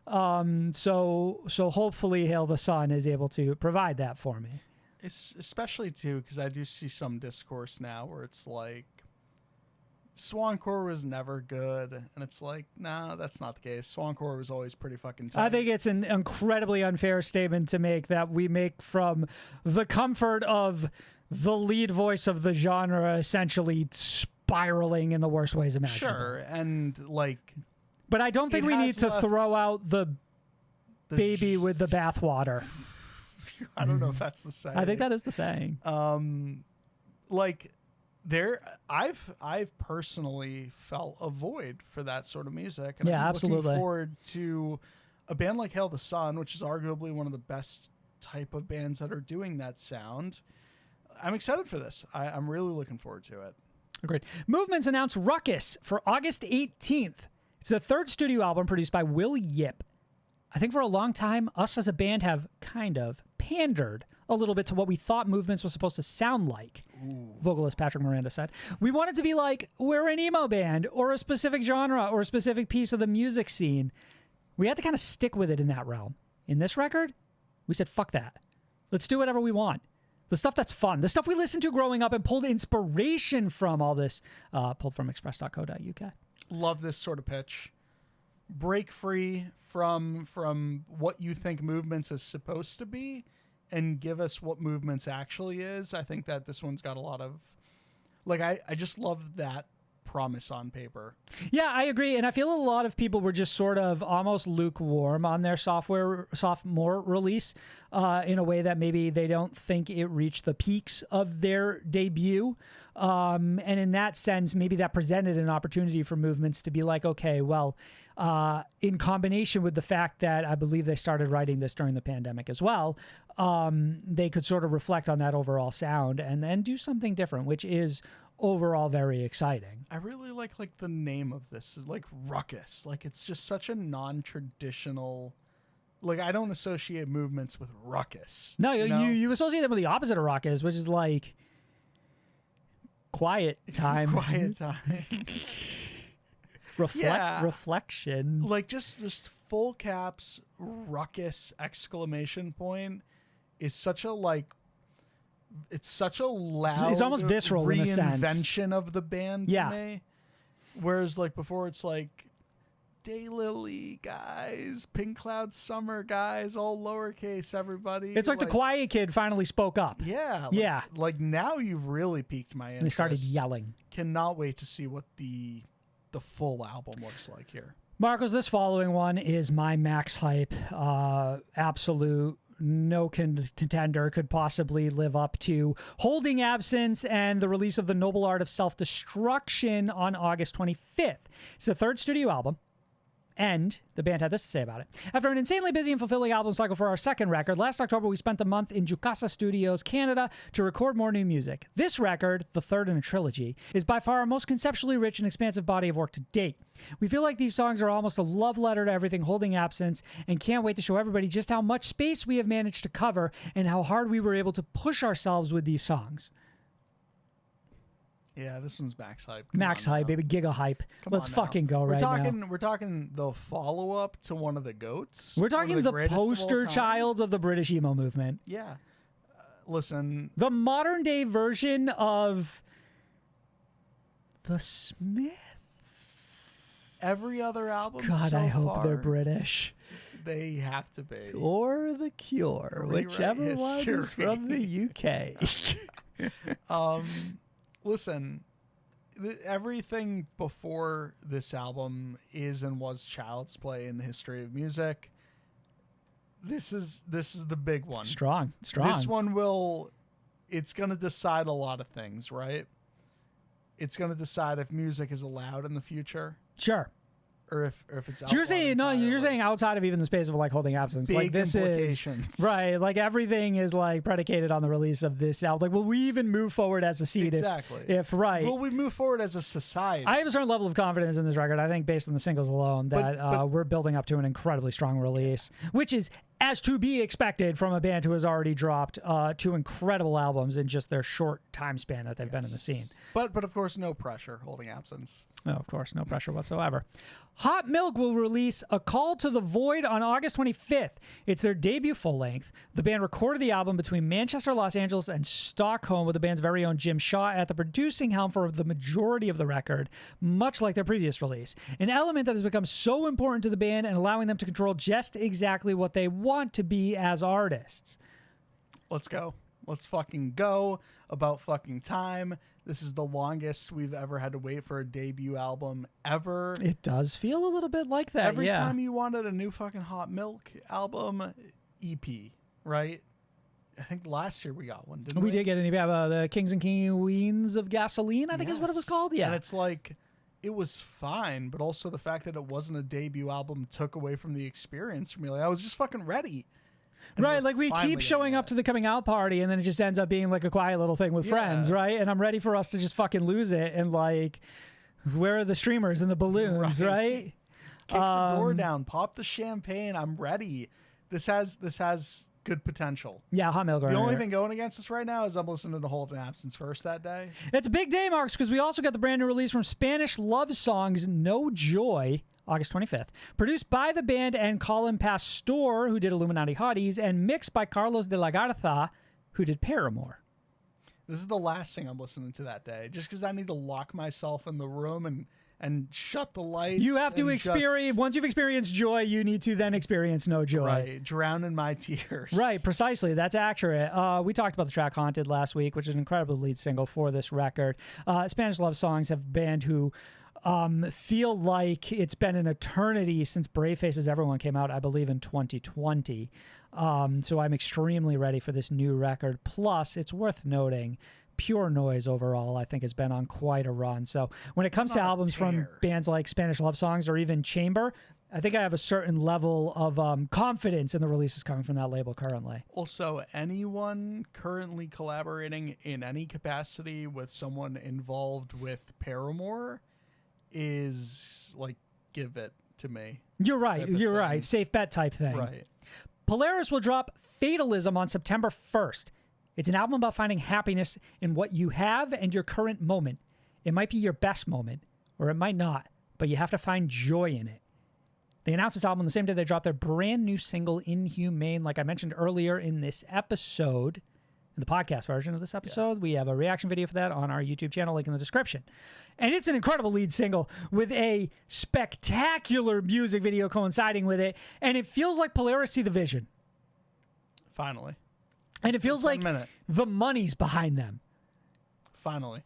So hopefully Hail the Sun is able to provide that for me. It's especially too because I do see some discourse now where it's like Swancore was never good, and it's like, nah, that's not the case. Swancore was always pretty fucking tight. I think it's an incredibly unfair statement to make that we make from the comfort of the lead voice of the genre essentially spiraling in the worst ways imaginable. Sure, and like... But I don't think we need to throw out the baby with the bathwater. I don't know if that's the saying. I think that is the saying. Like, I've personally felt a void for that sort of music. And yeah, I'm absolutely. looking forward to a band like Hail the Sun, which is arguably one of the best type of bands that are doing that sound. I'm excited for this. I'm really looking forward to it. Agreed. Movements announced Ruckus for August 18th. It's the third studio album produced by Will Yip. I think for a long time, us as a band have kind of pandered a little bit to what we thought Movements was supposed to sound like. Ooh. Vocalist Patrick Miranda said. We wanted to be like, we're an emo band or a specific genre or a specific piece of the music scene. We had to kind of stick with it in that realm. In this record, we said, fuck that. Let's do whatever we want. The stuff that's fun, the stuff we listened to growing up and pulled inspiration from, all this pulled from express.co.uk. Love this sort of pitch. Break free from what you think Movements is supposed to be and give us what Movements actually is. I think that this one's got a lot of... Like, I just love that promise on paper. Yeah, I agree. And I feel a lot of people were just sort of almost lukewarm on their sophomore release in a way that maybe they don't think it reached the peaks of their debut. And in that sense, maybe that presented an opportunity for movements to be like, okay, well, in combination with the fact that I believe they started writing this during the pandemic as well, they could sort of reflect on that overall sound and then do something different, which is overall very exciting. I really like the name of this is like Ruckus. Like it's just such a non-traditional. Like I don't associate movements with ruckus. No, you associate them with the opposite of ruckus, which is like quiet time. Quiet time. Reflection. Like just full caps ruckus exclamation point is such a it's such a loud, it's almost visceral in a sense. Reinvention of the band to me. Whereas like before it's like Daylily guys, Pink Cloud Summer guys, all lowercase everybody. It's like the quiet kid finally spoke up. Yeah. Like now you've really piqued my interest. They started yelling. Cannot wait to see what the full album looks like here. Marcos, this following one is my max hype. Absolute no contender could possibly live up to Holding Absence and the release of The Noble Art of Self-Destruction on August 25th. It's the third studio album. And the band had this to say about it. After an insanely busy and fulfilling album cycle for our second record, last October we spent a month in Jukasa Studios, Canada, to record more new music. This record, the third in a trilogy, is by far our most conceptually rich and expansive body of work to date. We feel like these songs are almost a love letter to everything Holding Absence, and can't wait to show everybody just how much space we have managed to cover and how hard we were able to push ourselves with these songs. Yeah, this one's max hype. Max hype, baby, giga hype. Let's fucking go right now. We're talking the follow-up to one of the GOATs. We're talking the poster child of the British emo movement. Yeah. Listen. The modern day version of the Smiths. Every other album God, so I hope far, they're British. They have to be. Or The Cure, whichever one is from the UK. Listen, everything before this album is and was child's play in the history of music. This is the big one. Strong. This one it's going to decide a lot of things, right? It's going to decide if music is allowed in the future. Sure. Or if it's so you're saying you're saying outside of even the space of like Holding Absence, big like this implications. Is right, like everything is like predicated on the release of this album. Like, will we even move forward as a seed? Exactly. If right, will we move forward as a society? I have a certain level of confidence in this record. I think based on the singles alone that we're building up to an incredibly strong release, which is as to be expected from a band who has already dropped two incredible albums in just their short time span that they've been in the scene. But of course, no pressure. Holding Absence. No, of course, no pressure whatsoever. Hot Milk will release A Call to the Void on August 25th. It's their debut full-length. The band recorded the album between Manchester, Los Angeles, and Stockholm with the band's very own Jim Shaw at the producing helm for the majority of the record, much like their previous release. An element that has become so important to the band and allowing them to control just exactly what they want to be as artists. Let's go. Let's fucking go. About fucking time. This is the longest we've ever had to wait for a debut album ever. It does feel a little bit like that. Every time you wanted a new fucking Hot Milk album, EP, right? I think last year we got one, didn't we? We did get an EP, the Kings and Queens of Gasoline, I think is what it was called. Yeah. And it's like, it was fine, but also the fact that it wasn't a debut album took away from the experience for me. Like, I was just fucking ready. And right, like we keep showing up to the coming out party and then it just ends up being like a quiet little thing with friends, right? And I'm ready for us to just fucking lose it and like, where are the streamers and the balloons, right? Kick the door down, pop the champagne. I'm ready. This has good potential. Yeah, Hot Milk. The only thing going against us right now is I'm listening to Holding Absence first that day. It's a big day, Marks, because we also got the brand new release from Spanish love songs No Joy, August 25th. Produced by the band and Colin Pastor, who did Illuminati Hotties, and mixed by Carlos de la Garza, who did Paramore. This is the last thing I'm listening to that day, just because I need to lock myself in the room and and shut the lights. You have to and experience, once you've experienced joy, you need to then experience no joy. Right, drown in my tears. Right, precisely. That's accurate. We talked about the track Haunted last week, which is an incredible lead single for this record. Spanish Love Songs have a band who feel like it's been an eternity since Brave Faces Everyone came out, I believe, in 2020. So I'm extremely ready for this new record. Plus, it's worth noting, Pure Noise overall, I think, has been on quite a run. So when it comes to albums from bands like Spanish Love Songs or even Chamber, I think I have a certain level of confidence in the releases coming from that label currently. Also, anyone currently collaborating in any capacity with someone involved with Paramore is like, give it to me. You're right. You're right. Safe bet type thing. Right. Polaris will drop Fatalism on September 1st. It's an album about finding happiness in what you have and your current moment. It might be your best moment, or it might not, but you have to find joy in it. They announced this album the same day they dropped their brand new single, Inhumane. Like I mentioned earlier in this episode, in the podcast version of this episode, we have a reaction video for that on our YouTube channel, link in the description. And it's an incredible lead single with a spectacular music video coinciding with it. And it feels like Polaris see the vision. Finally. And it feels like the money's behind them. Finally.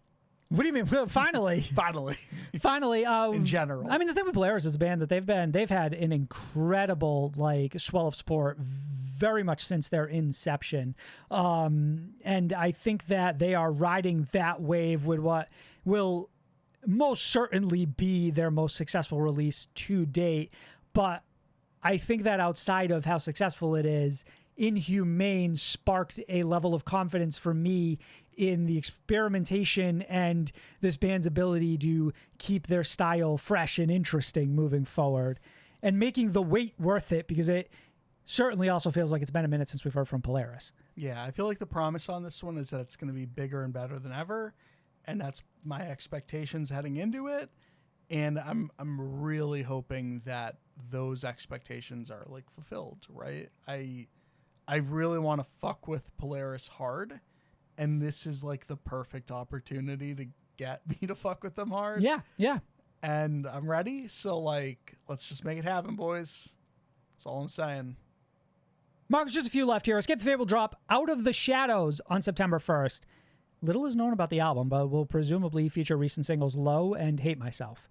What do you mean? Well, finally. Finally. In general. I mean, the thing with Polaris is a band that they've had an incredible like swell of support very much since their inception. And I think that they are riding that wave with what will most certainly be their most successful release to date. But I think that outside of how successful it is, Inhumane sparked a level of confidence for me in the experimentation and this band's ability to keep their style fresh and interesting moving forward and making the wait worth it, because it certainly also feels like it's been a minute since we've heard from Polaris. Yeah, I feel like the promise on this one is that it's going to be bigger and better than ever, and that's my expectations heading into it. And I'm really hoping that those expectations are like fulfilled, right? I really want to fuck with Polaris hard, and this is like the perfect opportunity to get me to fuck with them hard. Yeah. And I'm ready, so like, let's just make it happen, boys. That's all I'm saying. Mark, just a few left here. Escape the Fate will drop Out of the Shadows on September 1st. Little is known about the album, but will presumably feature recent singles Low and Hate Myself.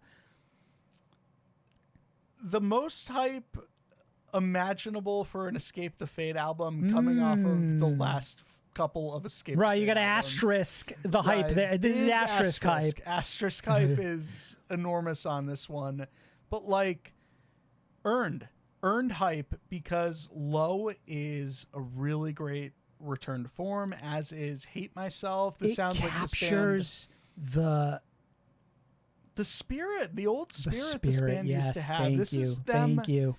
The most hype imaginable for an Escape the Fate album coming off of the last couple of Escape the Fate you got to albums. Asterisk the hype there. This is asterisk hype. Asterisk hype is enormous on this one, but like earned hype, because Low is a really great return to form, as is Hate Myself. This sounds like captures the spirit, the old spirit this band used to have. Thank you.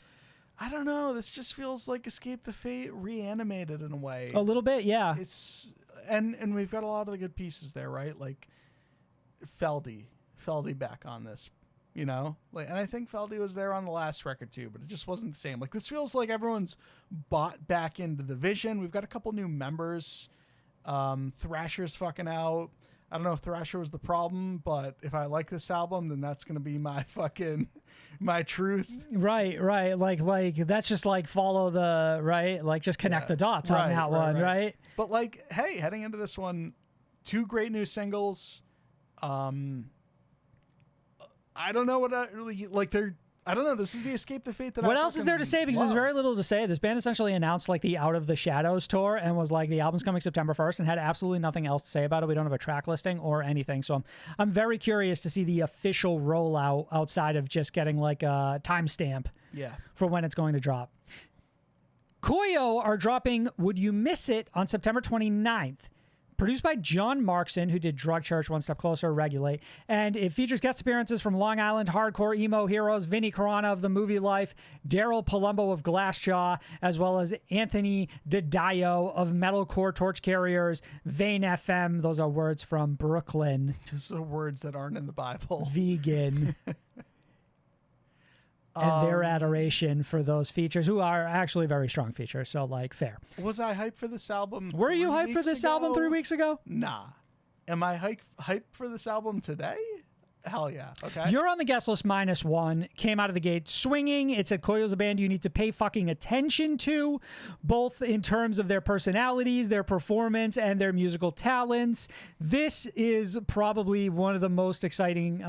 I don't know. This just feels like Escape the Fate reanimated in a way. A little bit, yeah. It's and we've got a lot of the good pieces there, right? Like Feldy back on this, you know. Like, and I think Feldy was there on the last record too, but it just wasn't the same. Like, this feels like everyone's bought back into the vision. We've got a couple new members. Thrasher's fucking out. I don't know if Thrasher was the problem, but if I like this album, then that's going to be my truth. Right. Like that's just like follow the, right? Like just connect the dots on that one, right? But like, hey, heading into this one, 2 great new singles. I don't know what I don't know. This is the Escape the Fate that What else is there to say? Because there's very little to say. This band essentially announced like the Out of the Shadows tour and was like, the album's coming September 1st, and had absolutely nothing else to say about it. We don't have a track listing or anything. So I'm very curious to see the official rollout outside of just getting like a timestamp for when it's going to drop. Koyo are dropping Would You Miss It on September 29th. Produced by John Markson, who did Drug Church, One Step Closer, Regulate. And it features guest appearances from Long Island hardcore emo heroes Vinny Corona of The Movie Life, Daryl Palumbo of Glassjaw, as well as Anthony DiDio of Metalcore Torch Carriers, Vane FM. Those are words from Brooklyn. Just the words that aren't in the Bible. Vegan. And their adoration for those features, who are actually very strong features. So, like, fair. Was I hyped for this album? Were you hyped for this album 3 weeks ago? Nah. Am I hyped for this album today? Hell yeah. Okay. You're on the guest list -1, came out of the gate swinging. It said Koyo's a band you need to pay fucking attention to, both in terms of their personalities, their performance, and their musical talents. This is probably one of the most exciting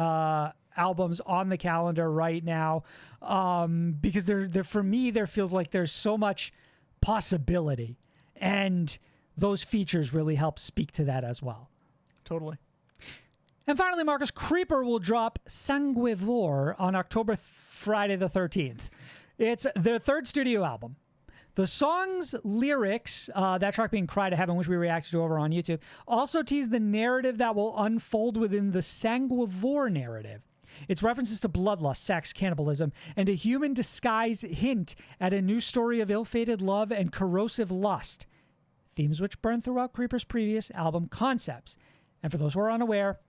albums on the calendar right now, because there for me, there feels like there's so much possibility, and those features really help speak to that as well. Totally. And finally, Marcus, Creeper will drop Sanguivore on Friday the 13th. It's their third studio album. The song's lyrics, that track being Cry to Heaven, which we reacted to over on YouTube, also tease the narrative that will unfold within the Sanguivore narrative. Its references to bloodlust, sex, cannibalism, and a human disguise hint at a new story of ill-fated love and corrosive lust, themes which burn throughout Creeper's previous album concepts. And for those who are unaware,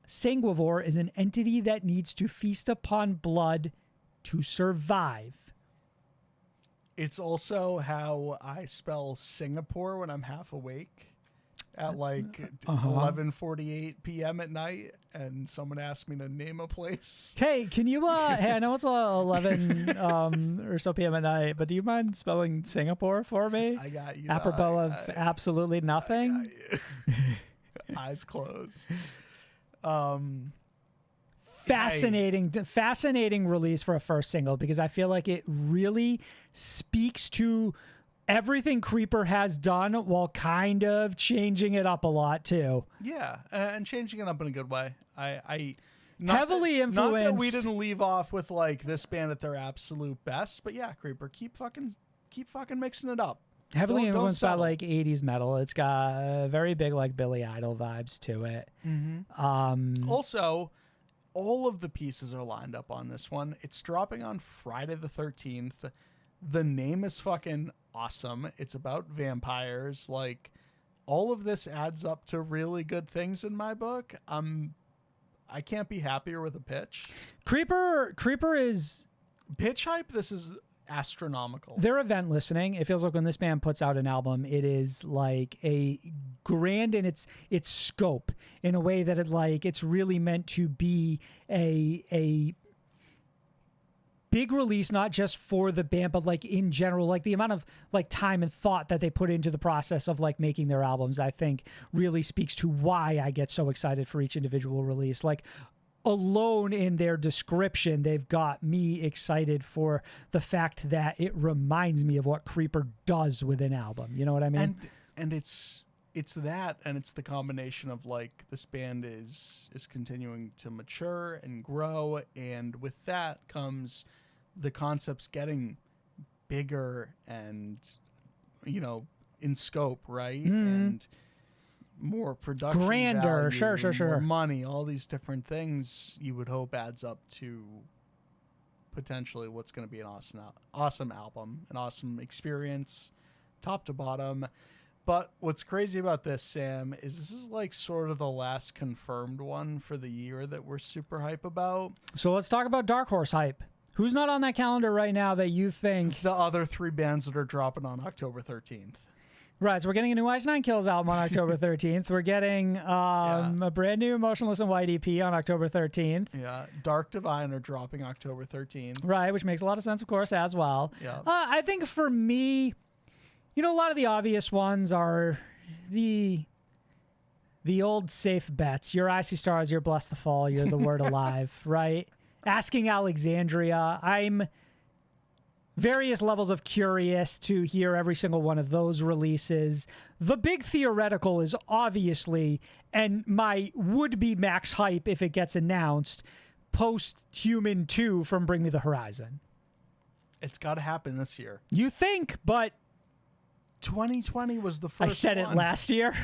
Sanguivore is an entity that needs to feast upon blood to survive. It's also how I spell Singapore when I'm half awake at like 11:48 p.m. at night, and someone asked me to name a place. Hey, can you, hey, I know it's 11 or so p.m. at night, but do you mind spelling Singapore for me? I got you. Apropos of absolutely nothing? Eyes closed. Fascinating release for a first single, because I feel like it really speaks to everything Creeper has done while kind of changing it up a lot too. Yeah, and changing it up in a good way. Heavily influenced. Not that we didn't leave off with like this band at their absolute best, but yeah, Creeper, keep fucking mixing it up. Heavily Don't influenced by settle. like 80s metal. It's got very big like Billy Idol vibes to it. Mm-hmm. Also, all of the pieces are lined up on this one. It's dropping on Friday the 13th. The name is fucking awesome. It's about vampires. Like, all of this adds up to really good things in my book. I can't be happier with a pitch. Creeper is Pitch hype, this is astronomical. They're event listening. It feels like when this band puts out an album, it is like a grand in its scope, in a way that it's really meant to be a big release, not just for the band, but like in general, like the amount of like time and thought that they put into the process of like making their albums, I think really speaks to why I get so excited for each individual release. Like, alone in their description, they've got me excited for the fact that it reminds me of what Creeper does with an album. You know what I mean? And it's that, and it's the combination of like this band is continuing to mature and grow, and with that comes the concepts getting bigger and, you know, in scope, right? And more production, grander, value, sure, more money, all these different things you would hope adds up to potentially what's going to be an awesome album, an awesome experience, top to bottom. But what's crazy about this, Sam, is this is like sort of the last confirmed one for the year that we're super hype about. So let's talk about Dark Horse hype. Who's not on that calendar right now that you think? The other three bands that are dropping on October 13th. Right, so we're getting a new Ice Nine Kills album on October 13th. We're getting a brand new Motionless and White EP on October 13th. Yeah, Dark Divine are dropping October 13th. Right, which makes a lot of sense, of course, as well. Yeah. I think for me, you know, a lot of the obvious ones are the old safe bets. Your Icy Stars, your Bless the Fall, you're the Word Alive, right? Asking Alexandria. I'm various levels of curious to hear every single one of those releases. The big theoretical is obviously, and my would-be max hype if it gets announced, Post-Human 2 from Bring Me the Horizon. It's got to happen this year. You think, but 2020 was the first I said one. it last year.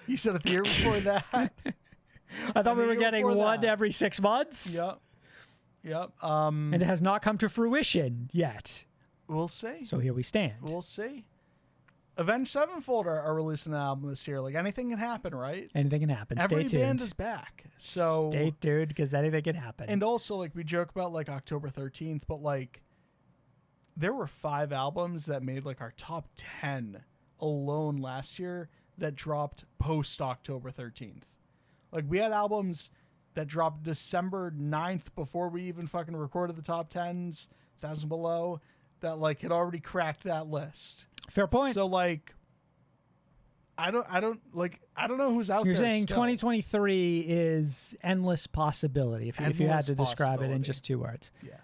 You said it the year before that. I thought we were year getting before one that. every 6 months. Yep. And it has not come to fruition yet. We'll see. So here we stand. We'll see. Avenged Sevenfold are releasing an album this year. Like, anything can happen, right? Anything can happen. Every Stay tuned. band is back. So stay tuned, because anything can happen. And also, like, we joke about like October 13th, but like there were 5 albums that made like our top 10 alone last year that dropped post October 13th. Like, we had albums that dropped December 9th before we even fucking recorded the top 10s, 1,000 Below, that like had already cracked that list. Fair point. So like, I don't know who's out You're there. saying still. 2023 is endless possibility if you had to describe it in just 2 words. Yeah.